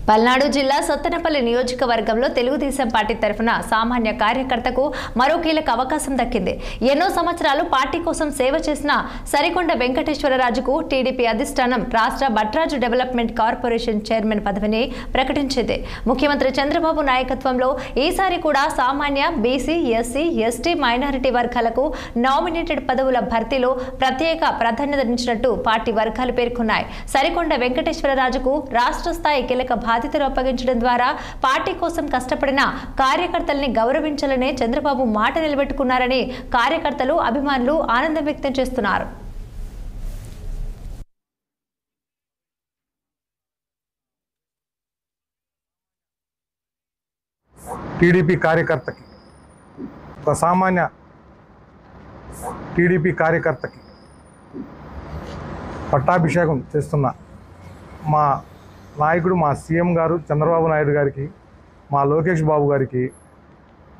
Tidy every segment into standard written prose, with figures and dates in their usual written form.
పల్నాడు జిల్లా సత్తెనపల్లి నియోజకవర్గంలో తెలుగుదేశం పార్టీ తరఫున సామాన్య కార్యకర్తకు మరో కీలక అవకాశం దక్కింది. ఎన్నో సంవత్సరాలు పార్టీ కోసం సేవ చేసిన సరికొండ వెంకటేశ్వరరాజుకు టీడీపీ అధిష్టానం రాష్ట్ర భట్రాజు డెవలప్మెంట్ కార్పొరేషన్ చైర్మన్ పదవిని ప్రకటించింది. ముఖ్యమంత్రి చంద్రబాబు నాయకత్వంలో ఈసారి కూడా సామాన్య, బీసీ, ఎస్సీ, ఎస్టీ, మైనారిటీ వర్గాలకు నామినేటెడ్ పదవుల భర్తీలో ప్రత్యేక ప్రాధాన్యతనిచ్చినట్టు పార్టీ వర్గాలు పేర్కొన్నాయి. సరికొండ వెంకటేశ్వరరాజుకు రాష్ట్ర స్థాయి కీలక బాధ్యతలు అప్పగించడం ద్వారా పార్టీ కోసం కష్టపడిన కార్యకర్తల్ని గౌరవించాలనే చంద్రబాబు మాట నిలబెట్టుకున్నారని కార్యకర్తలు, అభిమానులు ఆనందం వ్యక్తం చేస్తున్నారు. టీడీపీ కార్యకర్తకి ఒక సామాన్య టీడీపీ కార్యకర్తకి పట్టాభిషేకం చేస్తున్న మా నాయకుడు, మా సీఎం గారు చంద్రబాబు నాయుడు గారికి, మా లోకేష్ బాబు గారికి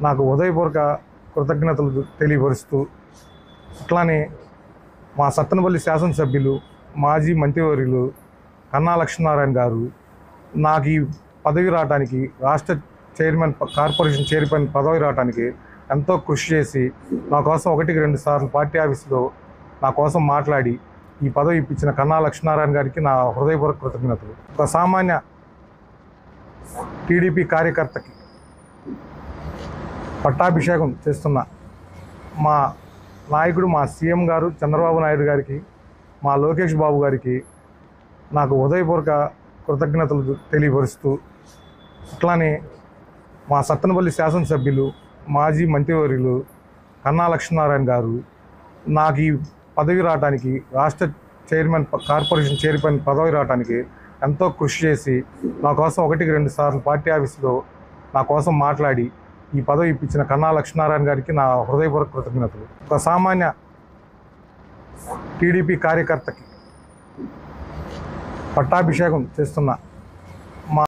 నాకు హృదయపూర్వక కృతజ్ఞతలు తెలియపరుస్తూ, అట్లానే మా సత్తెనపల్లి శాసనసభ్యులు, మాజీ మంత్రివర్యులు కన్నా లక్ష్మీనారాయణ గారు నాకు ఈ పదవి రావడానికి, రాష్ట్ర కార్పొరేషన్ చైర్మన్ పదవి రావడానికి ఎంతో కృషి చేసి నా కోసం 1-2 సార్లు పార్టీ ఆఫీసులో నా కోసం మాట్లాడి ఈ పదవి ఇప్పించిన కన్నా లక్ష్మీనారాయణ గారికి నా హృదయపూర్వక కృతజ్ఞతలు. ఒక సామాన్య టీడీపీ కార్యకర్తకి పట్టాభిషేకం చేస్తున్న మా నాయకుడు, మా సీఎం గారు చంద్రబాబు నాయుడు గారికి, మా లోకేష్ బాబు గారికి నాకు హృదయపూర్వక కృతజ్ఞతలు తెలియపరుస్తూ, అట్లానే మా సత్తెనపల్లి శాసనసభ్యులు, మాజీ మంత్రివర్యులు కన్నా లక్ష్మీనారాయణ గారు నాకు ఈ పదవి రావడానికి, రాష్ట్ర కార్పొరేషన్ చైర్మన్ పదవి రావడానికి ఎంతో కృషి చేసి నా కోసం 1-2 సార్లు పార్టీ ఆఫీసులో నా కోసం మాట్లాడి ఈ పదవి ఇప్పించిన కన్నా లక్ష్మీనారాయణ గారికి నా హృదయపూర్వక కృతజ్ఞతలు. ఒక సామాన్య టీడీపీ కార్యకర్తకి పట్టాభిషేకం చేస్తున్న